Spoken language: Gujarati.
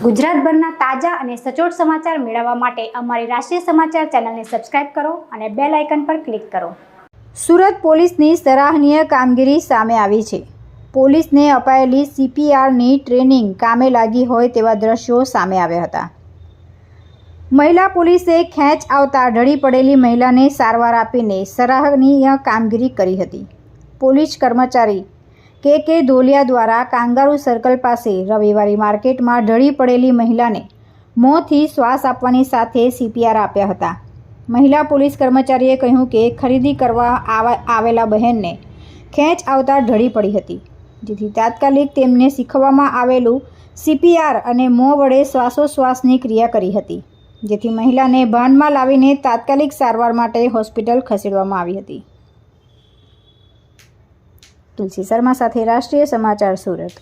ગુજરાતભરના તાજા અને સચોટ સમાચાર મેળવવા માટે અમારી રાષ્ટ્રીય સમાચાર ચેનલને સબસ્ક્રાઇબ કરો અને બેલ આઇકન પર ક્લિક કરો। સુરત પોલીસની સરાહનીય કામગીરી સામે આવી છે। પોલીસને અપાયેલી CPRની ટ્રેનિંગ કામે લાગી હોય તેવા દ્રશ્યો સામે આવ્યા હતા। મહિલા પોલીસે ખેંચ આવતા ઢળી પડેલી મહિલાને સારવાર આપીને સરાહનીય કામગીરી કરી હતી। પોલીસ કર્મચારી કે ધોલિયા દ્વારા કાંગારૂ સર્કલ પાસે રવિવારી માર્કેટમાં ઢળી પડેલી મહિલાને મોંથી શ્વાસ આપવાની સાથે CPR આપ્યા હતા। મહિલા પોલીસ કર્મચારીએ કહ્યું કે ખરીદી કરવા આવેલા બહેનને ખેંચ આવતા ઢળી પડી હતી, જેથી તાત્કાલિક તેમને શીખવવામાં આવેલું CPR અને મોં વડે શ્વાસોશ્વાસની ક્રિયા કરી હતી, જેથી મહિલાને ભાનમાં લાવીને તાત્કાલિક સારવાર માટે હોસ્પિટલ ખસેડવામાં આવી હતી। તુલસી શર્મા સાથે રાષ્ટ્રીય સમાચાર સુરત।